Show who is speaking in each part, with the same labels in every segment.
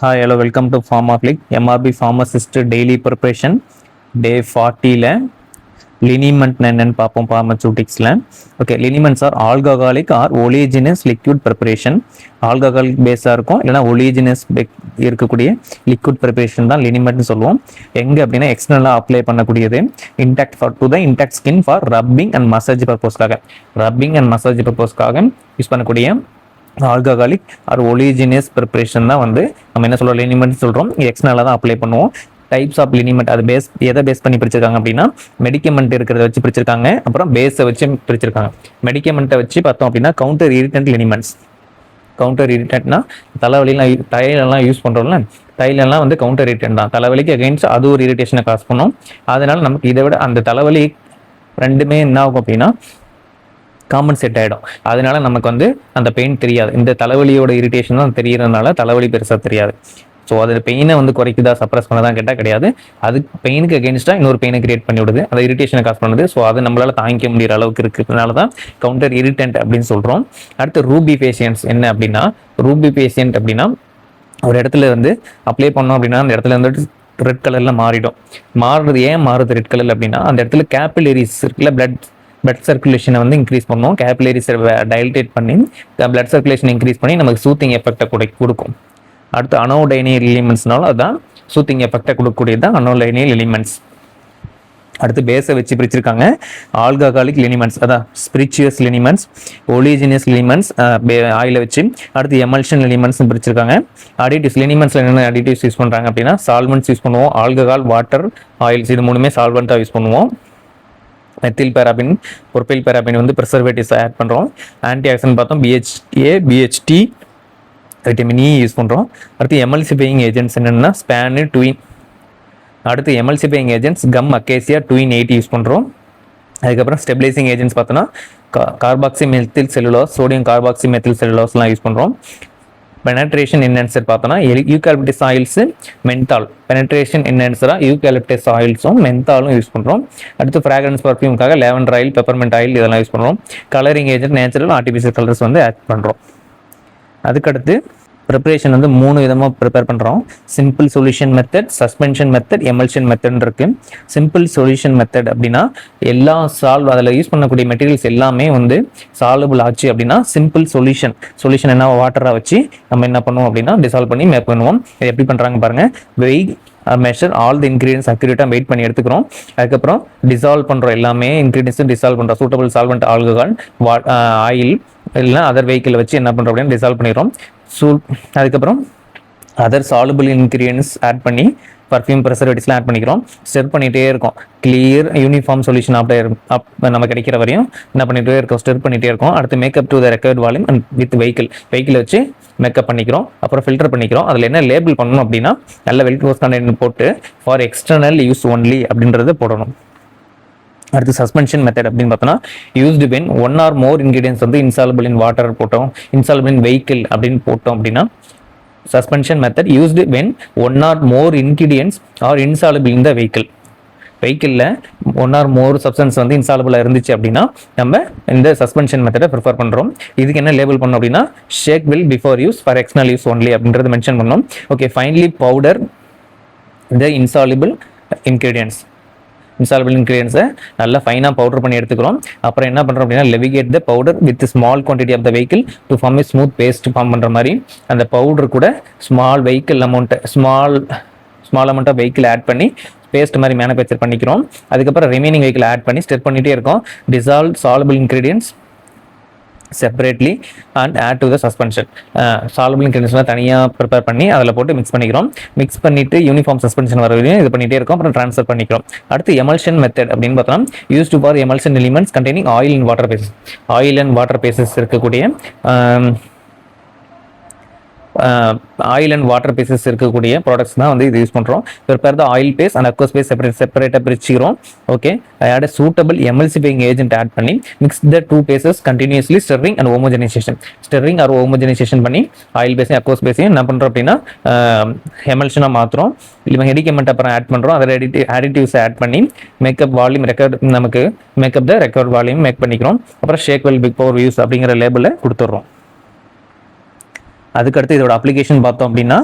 Speaker 1: Hi, hello, welcome to PharmaClick. MRB Pharmacist Daily Preparation Day 40ல liniment என்னன்னு பார்ப்போம் pharmaceuticsல. Okay, liniments are alcoholic or oleaginous liquid preparation. Alcoholic பேஸாக இருக்கும், இல்லைனா ஒலிஜினஸ் இருக்கக்கூடிய லிக்விட் ப்ரிப்பரேஷன் தான் லினிமெண்ட்னு சொல்லுவோம். எங்கே அப்படின்னா எக்ஸ்டர்னலாக அப்ளை பண்ணக்கூடியது intact for to the intact skin for rubbing and massage பர்பஸ்க்காக யூஸ் பண்ணக்கூடிய ஆல்கஹாலிக் ஆர் ஒலிஜினஸ் ப்ரிப்பரேஷன் தான் வந்து நம்ம என்ன சொல்கிறோம், லினிமெண்ட் சொல்கிறோம். எக்ஸ்டர்னலாக தான் அப்ளை பண்ணுவோம். டைப்ஸ் ஆஃப் லினிமெண்ட் அது எதை பேஸ் பண்ணி பிரிச்சிருக்காங்க அப்படின்னா மெடிக்கமெண்ட் இருக்கிறத வச்சு பிரிச்சிருக்காங்க, அப்புறம் பேஸை வச்சு பிரிச்சிருக்காங்க. மெடிக்கமெண்ட்டை வச்சு பார்த்தோம் அப்படின்னா கவுண்டர் இரிட்டன்ட் லினிமெண்ட்ஸ். கவுண்டர் இரிட்டன்ட்னா தைலெல்லாம் யூஸ் பண்ணுறோம்ல, தைலெல்லாம் வந்து கவுண்டர் இரிட்டன்ட் தான். தலைவலிக்கு அகைன்ஸ்ட் அது ஒரு இரிட்டேஷனை காசு பண்ணும். அதனால நமக்கு இதை விட அந்த தலைவலி ரெண்டுமே என்ன ஆகும் அப்படின்னா காம்பன்சேட் ஆகிடும். அதனால நமக்கு வந்து அந்த பெயின் தெரியாது. இந்த தலைவலியோட இரிட்டேஷன் தான் தெரியறதுனால தலைவலி பெருசாக தெரியாது. ஸோ அது பெயினை வந்து குறைக்குதா சப்ரஸ் பண்ணதான் கேட்டால் கிடையாது. அது பெயினுக்கு அகேன்ஸ்டாக இன்னொரு பெயினை கிரியேட் பண்ணி விடுது, அதை இரிட்டேஷனை காசு பண்ணுது. ஸோ அது நம்மளால் தாங்கிக்க முடிகிற அளவுக்கு இருக்கிறதுனால தான் கவுண்டர் இரிட்டன்ட் அப்படின்னு சொல்கிறோம். அடுத்து ரூபி பேஷியன்ஸ் என்ன அப்படின்னா, ரூபி பேஷியன்ட் அப்படின்னா ஒரு இடத்துல வந்து அப்ளை பண்ணோம் அப்படின்னா அந்த இடத்துல வந்துட்டு ரெட் கலரில் மாறிடும். ஏன் மாறுது ரெட் கலர் அப்படின்னா, அந்த இடத்துல கேபிலரிஸ் இருக்குல்ல, பிளட் சர்க்குலேஷனை வந்து இன்க்ரீஸ் பண்ணுவோம். கேபிலரிஸை டைல்டேட் பண்ணி பிளட் சர்க்குலேஷன் இன்க்ரீஸ் பண்ணி நமக்கு சூத்திங் எஃபெக்டை கொடுக்கும். அடுத்து அனோடைனியல் எலிமெண்ட்ஸ்னாலும் அதுதான் சூத்திங் எஃபெக்டை கொடுக்கக்கூடியது தான் அனோடைனியல் எலிமெண்ட்ஸ். அடுத்து பேஸை வச்சு பிரிச்சிருக்காங்க. ஆல்கஹாலிக் லினிமெண்ட்ஸ், அதான் ஸ்பிரிச்சுவஸ் லினிமெண்ட்ஸ், ஒலிஜினஸ் லினிமெண்ட்ஸ் ஆயில வச்சு. அடுத்து எமல்ஷன் லினிமெண்ட்ஸ் பிரிச்சிருக்காங்க. அடிட்டிவ்ஸ் லினிமெண்ட்ஸ்ல என்னென்ன அடிட்டிவ்ஸ் யூஸ் பண்ணுறாங்க அப்படின்னா சால்வெண்ட்ஸ் யூஸ் பண்ணுவோம். ஆல்கஹால், வாட்டர், ஆயில்ஸ் இது மூணுமே சால்வெண்ட்டாக யூஸ் பண்ணுவோம். மெத்தில் பேராபின், பொர்பைல் பேராபின் வந்து ப்ரிசர்வேட்டிவ்ஸ் ஆட் பண்ணுறோம். ஆன்டி ஆக்சிடென்ட் பார்த்தோம், BHA, BHT, vitamin E use பண்ணுறோம். அடுத்து எமல்சிஃபையிங் ஏஜென்ட்ஸ் என்னென்னா ஸ்பேனு, ட்வின். அடுத்து emulsifying agents gum, acacia, Tween 80 use பண்ணுறோம். அதுக்கப்புறம் ஸ்டெபிலைசிங் ஏஜென்ட்ஸ் பார்த்தோன்னா carboxy methyl cellulose, sodium carboxy methyl செல்லுலோஸ்லாம் யூஸ் பண்ணுறோம். பெனட்ரேஷன் என்ஹான்சர் பார்த்தோன்னா யூகாலிப்டஸ் ஆயில்ஸு, மென்தால். பெனட்ரேஷன் என்ஹான்சராக யூகாலிப்டஸ் ஆயில்ஸும் மென்தாலும் யூஸ் பண்ணுறோம். அடுத்து ஃப்ராக்ரன்ஸ் பர்ஃப்யூமுக்காக லேவண்டர் ஆயில், பெப்பர்மெண்ட் ஆயில் இதெல்லாம் யூஸ் பண்ணுறோம். Colouring agent natural, artificial colours வந்து ஆட் பண்ணுறோம். அதுக்கடுத்து ப்ரிப்பரேஷன் வந்து 3 விதமாக ப்ரிப்பேர் பண்ணுறோம். Simple solution method, suspension method, emulsion method இருக்கு. சிம்பிள் சொல்யூஷன் மெத்தட் அப்படின்னா எல்லா அதில் யூஸ் பண்ணக்கூடிய மெட்டீரியல்ஸ் எல்லாமே வந்து சால்வபிள் ஆச்சு அப்படின்னா சிம்பிள் சொல்யூஷன் என்ன வாட்டராக வச்சு நம்ம என்ன பண்ணுவோம் அப்படின்னா டிசால்வ் பண்ணி மேக் பண்ணுவோம். இது எப்படி பண்ணுறாங்க பாருங்கள். Wait measure all the ingredients அக்யூரேட்டாக வெயிட் பண்ணி எடுத்துக்கிறோம். அதுக்கப்புறம் டிசால்வ் பண்ணுறோம், எல்லாமே இன்கிரீடியன்ஸும் டிசால்வ் பண்ணுறோம். சூட்டபிள் சால்வெண்ட் ஆல்கஹால், ஆயில் இல்லைனா அதர் வெஹிக்கிள் வச்சு என்ன பண்ணுறோம் அப்படின்னா டிசால்வ் பண்ணிடுறோம். அதுக்கப்புறம் அதர் சாலுபிள் இன்கிரீடியன்ஸ் ஆட் பண்ணி பர்ஃப்யூம், ப்ரிசர்வேட்டிவ்ஸ்லாம் ஆட் பண்ணிக்கிறோம். ஸ்டெர் பண்ணிகிட்டே இருக்கோம். கிளியர் யூனிஃபார்ம் சொல்யூஷன் நம்ம கிடைக்கிற வரையும் என்ன பண்ணிகிட்டே இருக்கோம், ஸ்டெர் பண்ணிகிட்டே இருக்கோம். அடுத்து makeup to the recovered volume and with vehicle வச்சு மேக்கப் பண்ணிக்கிறோம். அப்புறம் ஃபில்டர் பண்ணிக்கிறோம். அதில் என்ன லேபிள் பண்ணணும் அப்படின்னா நல்ல வெல்க்ரோஸ் கண்டென்ட் போட்டு ஃபார் எக்ஸ்டர்னல் யூஸ் ஒன்லி அப்படின்றத போடணும். அடுத்து சஸ்பென்ஷன் மெத்தட் அப்படின்னு பார்த்தோன்னா used when 1 or more ingredients வந்து இன்சாலபிள் இன் வாட்டர் போட்டோம், இன்சாலபிள் இன் வெஹிக்கிள் அப்படின்னு போட்டோம் அப்படின்னா suspension method used when 1 or more ingredients are insoluble in the வெஹிக்கிளில் 1 or more சப்ஸ்டன்ஸ் வந்து இன்சாலபிளாக இருந்துச்சு அப்படின்னா நம்ம இந்த சஸ்பென்ஷன் மெத்தடை ப்ரிஃபர் பண்ணுறோம். இதுக்கு என்ன லேபிள் பண்ணோம் அப்படின்னா shake well before use for external use only அப்படின்றது மென்ஷன் பண்ணோம். Okay, finally powder the insoluble இன்கிரீடியன்ஸை நல்லா ஃபைனாக பவுடர் பண்ணி எடுத்துக்கிறோம். அப்புறம் என்ன பண்ணுறோம் அப்படின்னா levigate the powder with small quantity of the vehicle to form a smooth paste form பண்ணுற மாதிரி அந்த பவுடர் கூட small amount of vehicle add பண்ணி பேஸ்ட் மாதிரி மேனுஃபேக்சர் பண்ணிக்கிறோம். அதுக்கப்புறம் ரிமைனிங் வெஹிக்கிள் ஆட் பண்ணி ஸ்டெப் பண்ணிகிட்டே இருக்கோம். Dissolve soluble ingredients separately and add to the suspension. Soluble இன்கிரீடியன்ஸ்லாம் தனியாக ப்ரிப்பேர் பண்ணி அதில் போட்டு மிக்ஸ் பண்ணிவிட்டு யூனிஃபார்ம் சஸ்பென்ஷன் வர வரையும் இது பண்ணிகிட்டே இருக்கும். அப்புறம் ட்ரான்ஸ்ஃபர் பண்ணிக்கிறோம். அடுத்து எமல்ஷன் மெத்தட் அப்படின்னு பார்த்தோம்னா used for emulsion elements containing oil and water phases இருக்கக்கூடிய ஆயில் அண்ட் வாட்டர் பேசஸ் இருக்கக்கூடிய ப்ராடக்ட்ஸ் தான் வந்து இது யூஸ் பண்ணுறோம். Prepare the oil phase and aqueous phase செப்பரேட்டாக பிரிச்சுக்கிறோம். Okay, add suitable emulsifying agent add பண்ணி mix the 2 phases continuously stirring and homogenization பண்ணி ஆயில் பேஸையும் அக்வஸ் பேஸையும் என்ன பண்ணுறோம் அப்படின்னா எமல்ஷனாக மாற்றுறோம். இல்லை மெடிக்கமெண்ட் அப்புறம் ஆட் பண்ணுறோம். அதில் அடிட்டிவ்ஸ் ஆட் பண்ணி make up the record volume make பண்ணிக்கிறோம். அப்புறம் ஷேக் வெல் பிஃபோர் யூஸ் அப்படிங்கிற லேபிளை கொடுத்துட்றோம். அதுக்கடுத்து இதோட அப்ளிகேஷன் பார்த்தோம் அப்படின்னா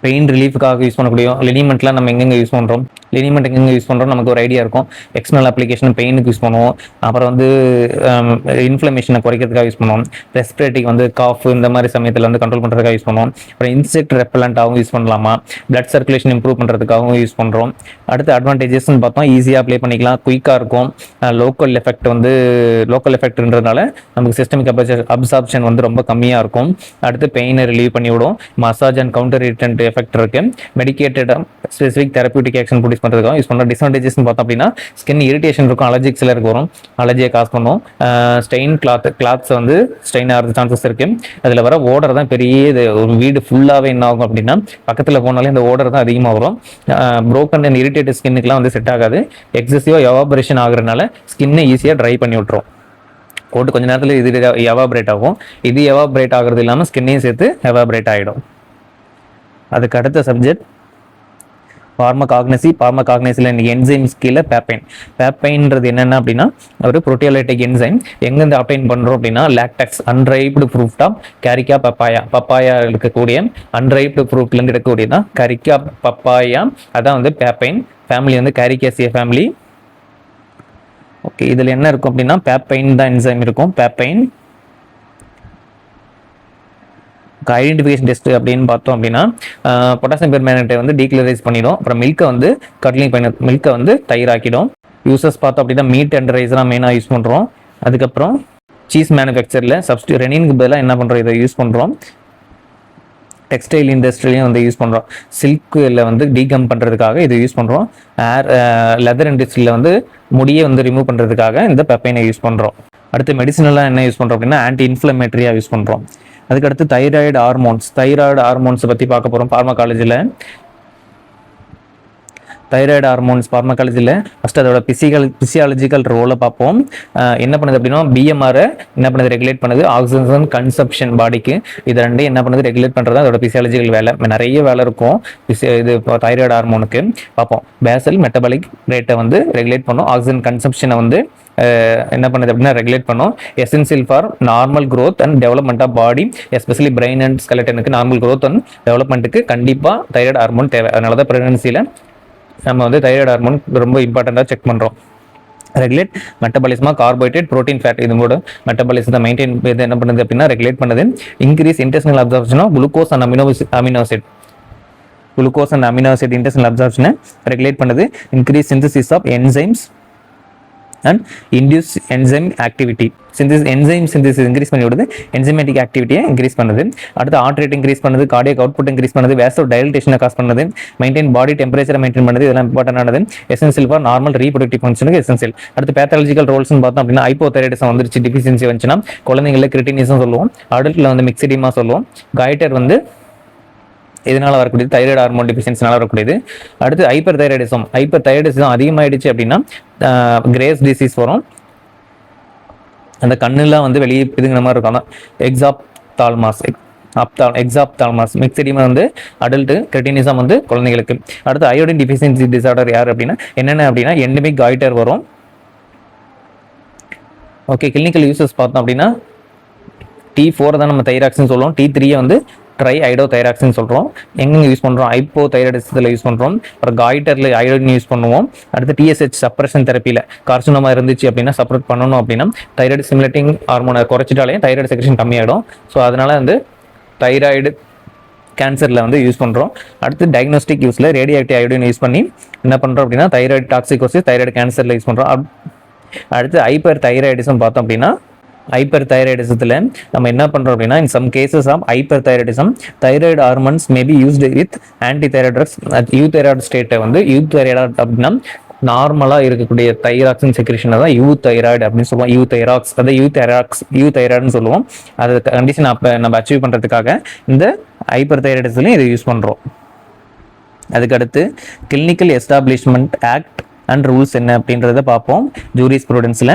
Speaker 1: பெயின் ரிலீஃபுக்காக யூஸ் பண்ணக்கூடிய லினிமெண்ட்லாம் நம்ம எங்கெங்கே யூஸ் பண்ணுறோம், லினிமெண்ட் எங்கெங்கே யூஸ் பண்ணுறோம் நமக்கு ஒரு ஐடியா இருக்கும். எக்ஸ்டர்னல் அப்ளிகேஷன் பெயினுக்கு யூஸ் பண்ணுவோம். அப்புறம் வந்து இன்ஃப்ளமேஷனை குறைக்கிறதுக்காக யூஸ் பண்ணுவோம். ரெஸ்பிரேட்டிக் வந்து காஃப் இந்த மாதிரி சமயத்தில் வந்து கண்ட்ரோல் பண்ணுறதுக்காக யூஸ் பண்ணுவோம். அப்புறம் இன்செக்ட் ரெப்பலண்ட்டாகவும் யூஸ் பண்ணலாமா, பிளட் சர்க்குலேஷன் இம்ப்ரூவ் பண்ணுறதுக்காகவும் யூஸ் பண்ணுறோம். அடுத்து அட்வான்டேஜஸ்ன்னு பார்த்தோம், ஈஸியாக அப்ளை பண்ணிக்கலாம், குயிக்காக இருக்கும். லோக்கல் எஃபெக்ட்ன்றதுனால நமக்கு சிஸ்டமிக் அப்சார்ப்ஷன் வந்து ரொம்ப கம்மியாக இருக்கும். அடுத்து பெயினை ரிலீவ் பண்ணி விடும். Massage and counter irritant effect இருக்கு. Medicated specific therapeutic action produce பண்ணுறதுக்காக யூஸ் பண்ணுற. டிஸ்அட்வான்டேஜஸ்னு பார்த்தோம் அப்படின்னா ஸ்கின் இரிட்டேஷன் இருக்கும், அலர்ஜிக் சிலருக்கு வரும், அலர்ஜியை காஸ் பண்ணும். ஸ்டெயின் கிளாத்ஸ் வந்து ஸ்டெயின் ஆகிறது சான்சஸ் இருக்கு. அதில் வர ஓடர் தான் பெரிய ஒரு வீடு ஃபுல்லாகவே என்ன ஆகும் அப்படின்னா பக்கத்தில் போனாலே இந்த ஓடர் தான் அதிகமாக வரும். ப்ரோக்கன் அண்ட் இரிட்டேட்டட் ஸ்கின்னுக்குலாம் வந்து செட் ஆகாது. எக்ஸசிவாக எவாபரேஷன் ஆகுறதுனால ஸ்கின்னை ஈஸியாக ட்ரை பண்ணி விட்டுரும். போட்டு கொஞ்ச நேரத்தில் இது எவாபரேட் ஆகும். இது எவாபரேட் ஆகிறது இல்லாமல் ஸ்கின்னையும் சேர்த்து எவாபரேட் ஆகிடும். அதுக்கு அடுத்த சப்ஜெக்ட் பார்மகாக்னசியில் இன்னைக்கு என்சைம்ஸ் கீழே பேப்பைன்றது என்னென்ன அப்படின்னா ஒரு புரோட்டியோலைட்டிக் என்சைம். எங்கேருந்து அப்டைன் பண்ணுறோம் அப்படின்னா லாக்டக்ஸ் அன்ரைப்டு ஃப்ரூட் ஆஃப் கரிக்கா பப்பாயா இருக்கக்கூடிய அன்ரைப்டு ஃப்ரூட்லேருந்து இருக்கக்கூடியதான் கரிக்கா பப்பாயா. அதான் வந்து பேப்பைன் ஃபேமிலி, வந்து கேரிகேசிய ஃபேமிலி. ஓகே, இதில் என்ன இருக்கும் அப்படின்னா பேப்பைன் தான் என்சைம் இருக்கும். பேப்பைன் ஐடென்டிஃபிகேஷன் டெஸ்ட் அப்படின்னு பார்த்தோம் அப்படின்னா பொட்டாசியம் பெர்மேனேட்டை வந்து டீக்ளரைஸ் பண்ணிடும். அப்புறம் மில்கை வந்து கட்லிங் பண்ணி மில்கை வந்து தயிராக்கிடும். யூசஸ் பார்த்தோம் அப்படின்னா மீட் டெண்டரைசராக மெயினாக யூஸ் பண்ணுறோம். அதுக்கப்புறம் சீஸ் மேனுஃபேக்சரில் ரெனினுக்கு பதிலாக என்ன பண்ணுறோம், இதை யூஸ் பண்ணுறோம். டெக்ஸ்டைல் இண்டஸ்ட்ரிலையும் வந்து யூஸ் பண்ணுறோம். சில்கில் வந்து டீகம் பண்ணுறதுக்காக இதை யூஸ் பண்ணுறோம். லெதர் இண்டஸ்ட்ரியில் வந்து முடியை வந்து ரிமூவ் பண்ணுறதுக்காக இந்த பெப்பைனை யூஸ் பண்ணுறோம். அடுத்து மெடிசனெலாம் என்ன யூஸ் பண்ணுறோம் அப்படின்னா ஆன்டி இன்ஃப்ளமேட்டரியாக யூஸ் பண்ணுறோம். அதுக்கடுத்து தைராய்டு ஹார்மோன்ஸை பற்றி பார்க்க போகிறோம். பார்மகாலஜியில் ஃபஸ்ட் அதோட பிசியாலஜிக்கல் ரோலை பார்ப்போம். என்ன பண்ணுது அப்படின்னா பிஎம்ஆரை என்ன பண்ணுது, ரெகுலேட் பண்ணுது. ஆக்சிஜன் கன்சப்ஷன் பாடிக்கு இது ரெண்டையும் என்ன பண்ணுது, ரெகுலேட் பண்ணுறது அதோட பிசியாலஜிக்கல் வேலை. நிறைய வேலை இருக்கும் இது தைராய்டு ஹார்மோனுக்கு. பார்ப்போம். பேசல் மெட்டபாலிக் ரேட்டை வந்து ரெகுலேட் பண்ணும். ஆக்சிஜன் கன்சப்ஷனை வந்து என்ன பண்ணுது அப்படின்னா ரெகுலேட் பண்ணும். Essential for normal growth and development of body, especially brain and ஸ்கெலட்டனுக்கு நார்மல் க்ரோத் அண்ட் டெவலப்மெண்ட்டுக்கு கண்டிப்பாக தைராய்டு ஹார்மோன் தேவை. அதனால தான் ப்ரெக்னன்சியில் நம்ம வந்து தைராய்டு ஹார்மோன் ரொம்ப இம்பார்ட்டண்ட்டாக செக் பண்ணுறோம். ரெகுலேட் மெட்டபாலிசமா, கார்போஹைட்ரேட், ப்ரோட்டீன், ஃபேட், இது கூட மெட்டபாலிசத்தை மெயின்டைன் என்ன பண்ணுது அப்படின்னா ரெகுலேட் பண்ணுது. Increase intestinal absorption of glucose and amino acid intestinal அப்சார்ப்ஷனை ரெகுலேட் பண்ணுது. Increase synthesis of enzymes and induce enzyme activity. Enzyme synthesis increase பண்ணி விடுது, என்சைமேட்டிக் ஆக்டிவிட்டியை இன்க்ரீஸ் பண்ணுது. அடுத்து ஹார்ட் ரேட் இன்க்ரீஸ் பண்ணுது, கார்டியக் அவுட்புட் இன்க்ரீஸ் பண்ணுது, வேசோ டைலட்டேஷனை காஸ் பண்ணுது, மெயின்டைன் பாடி டெம்பரேச்சரை மெயின்டைன் பண்ணுது. இதெல்லாம் இம்பார்ட்டன்டானது. எசென்சியல் ஃபார் நார்மல் ரீப்ரொடக்டிவ் ஃபங்க்ஷனுக்கு எசென்சியல். அடுத்து பேத்தாலஜிக்கல் ரோல்ஸ்னு பார்த்தோம் அப்படின்னா ஹைப்போதைராய்டிசம் வந்துருச்சு, டிஃபிஷியன்சி வந்துச்சுன்னா குழந்தைங்களில் கிரிட்டினிசம் சொல்லுவோம், அடல்ட்டில் வந்து மிக்சிடிமா சொல்லுவோம், காய்டர் வந்து இதனால் வரக்கூடியது, தைராய்டு ஹார்மோன் டிஃபிஷியன்சினால வரக்கூடியது. அடுத்து ஹைப்பர் தைராய்டிசம் அதிகமாகிடுச்சு அப்படின்னா கிரேஸ் டிசீஸ் வரும். அந்த கண்ணுலாம் வந்து வெளியே இதுங்கிற மாதிரி இருக்கும். எக்ஸாப்தால்மாஸ் மிக்சிடிமா வந்து அடல்ட்டு, கிரெட்டினிசம் வந்து குழந்தைகளுக்கு. அடுத்து அயோடின் டிஃபிஷியன்சி டிசார்டர் யார் அப்படின்னா என்னென்ன அப்படின்னா எண்டமிக் காய்டர் வரும். ஓகே, கிளினிக்கல் யூசஸ் பார்த்தோம் அப்படின்னா T4 தான் நம்ம தைராக்சின் சொல்லுவோம். T3 வந்து ட்ரை ஐடோ தைராக்சின் சொல்கிறோம். எங்கெங்கே யூஸ் பண்ணுறோம், ஹைப்போ தைராய்டிசத்தில் யூஸ் பண்ணுறோம். அப்புறம் காய்டரில் ஐயோடின் யூஸ் பண்ணுவோம். அடுத்து TSH சப்ரஷன் தெரப்பியில் கார்சினோமா இருந்துச்சு அப்படின்னா சப்ரேட் பண்ணணும் அப்படின்னா தைராய்டு ஸ்டிமுலேட்டிங் ஹார்மோனை குறைச்சிட்டாலே தைராய்டு செக்ரேஷன் கம்மியாகிடும். ஸோ அதனால் வந்து தைராய்டு கேன்சரில் வந்து யூஸ் பண்ணுறோம். அடுத்து டயக்னோஸ்டிக் யூஸில் ரேடியோ ஆக்டிவ் அயோடின் யூஸ் பண்ணி என்ன பண்ணுறோம் அப்படின்னா தைராய்டு டாக்சிகோசிஸ், தைராய்டு கேன்சரில் யூஸ் பண்ணுறோம். அடுத்து ஹைப்பர் தைராய்டிசம் பார்த்தோம் அப்படின்னா ஹைப்பர் தைராய்டிசத்தில் நம்ம என்ன பண்ணுறோம் அப்படின்னா in some cases of hyperthyroidism thyroid hormones may be used with anti thyroid drugs. Euthyroid ஸ்டேட்டை வந்து யூதைராய்டு அப்படின்னா நார்மலாக இருக்கக்கூடிய தைராக்சின் செக்ரேஷனை தான் யூதைராய்டு அப்படின்னு சொல்லுவோம். யூதைராய்டுன்னு சொல்லுவோம். அது கண்டிஷன் அப்போ நம்ம அச்சீவ் பண்ணுறதுக்காக இந்த ஹைப்பர் தைராய்டிஸ்லையும் இதை யூஸ் பண்ணுறோம். அதுக்கடுத்து clinical establishment act and rules என்ன அப்படின்றத பார்ப்போம். ஜூரிஸ்ப்ரூடென்ஸில்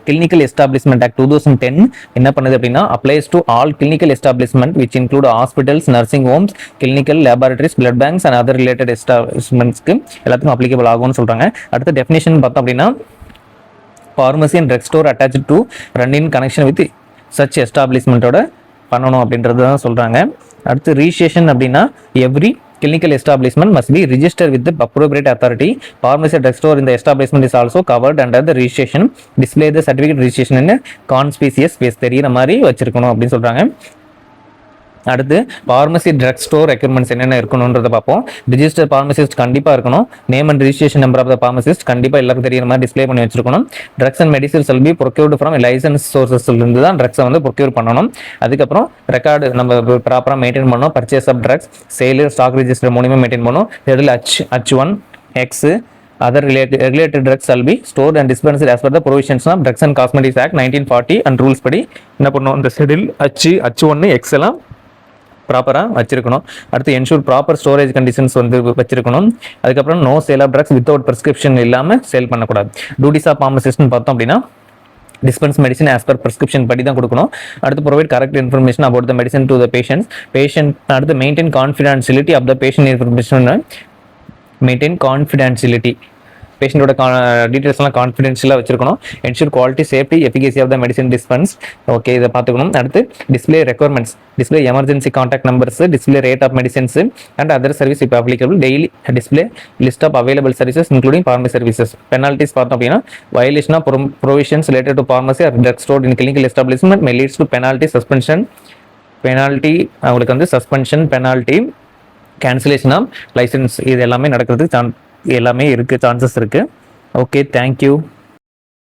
Speaker 1: கிளினிக்கல் எஸ்டாப்ளிஷ்மெண்ட் ஆக்ட் 2010 என்ன பண்ணுது அப்படின்னா applies to all clinical establishment which include hospitals, nursing homes, clinical laboratories, blood banks and other related எஸ்டாப்ளிஷ்மெண்ட்ஸ்க்கு எல்லாத்துக்கும் அப்ளிகபிள் ஆகும்னு சொல்கிறாங்க. அடுத்த டெஃபினேஷன் பார்த்தோம் அப்படின்னா pharmacy and drug store attach to run in connection with such எஸ்டாப்ளிஷ்மெண்ட்டோட பண்ணணும் அப்படின்றது தான் சொல்கிறாங்க. அடுத்து ரிஜிஸ்ட்ரேஷன் அப்படின்னா every clinical establishment must be registered with the appropriate authority. Pharmacy drugstore in the establishment is also covered under the registration. Display the certificate registration in a conspicuous place. தெரியுற மாதிரி வச்சிருக்கணும் அப்படின்னு சொல்றாங்க. அடுத்து ஃபார்மசி ட்ரக் ஸ்டோர் ரெக்யர்மெண்ட்ஸ் என்னென்ன இருக்கணுன்றதை பார்ப்போம். Register pharmacist கண்டிப்பாக இருக்கணும். Name and registration number of the pharmacist கண்டிப்பாக எல்லாருக்கும் தெரியுற மாதிரி டிஸ்பிளே பண்ணி வச்சிருக்கணும். Drugs and medicines will be procured from licensed சோர்சஸ்லேருந்து தான் ட்ரக்ஸை வந்து ப்ரொக்யூர் பண்ணணும். அதுக்கப்புறம் ரெக்கார்டு நம்ம ப்ராப்பராக மெயின்டைன் பண்ணணும். Purchase of drugs sale stock register மூலியமாக மெயின்டைன் பண்ணணும். இதில் H1 X other regulated drugs shall be stored and dispensed as per the provisions of Drugs and Cosmetics Act 1940 and rules படி என்ன பண்ணணும், இந்த ஷெடியூல் H1 X எல்லாம் ப்ராப்பராக வச்சிருக்கணும். அடுத்து என்ஷூர் ப்ராப்பர் ஸ்டோரேஜ் கண்டிஷன்ஸ் வந்து வச்சிருக்கணும். அதுக்கப்புறம் no sale of drugs without prescription இல்லாமல் சேல் பண்ணக்கூடாது. டியூட்டிஸ் ஆஃப் ஃபார்மசிஸ்ட்னு பார்த்தோம் அப்படின்னா dispense medicine as per prescription படி தான் கொடுக்கணும். அடுத்து provide correct information about the medicine to the patient. அடுத்து maintain confidentiality of the patient information. Maintain confidentiality பேஷண்டோட டீட்டெயில்ஸ்லாம் கான்ஃபிடென்ஷியலாக வச்சிருக்கணும். Ensure quality safety efficacy of the medicine dispense. Okay, இதை பார்த்துக்கணும். அடுத்து display requirements, display emergency contact numbers, display rate of medicines and other service இப்போ applicable. Daily display list of available services including pharmacy services. Penalties பார்த்தோம் அப்படின்னா violation of provisions related to pharmacy or drug stored in clinical establishment may leads to penalty suspension. Penalty அவங்களுக்கு வந்து suspension, penalty, cancellation of licence, இது எல்லாமே நடக்கிறதுக்கு எல்லாமே இருக்குது, chances இருக்குது. Okay, thank you.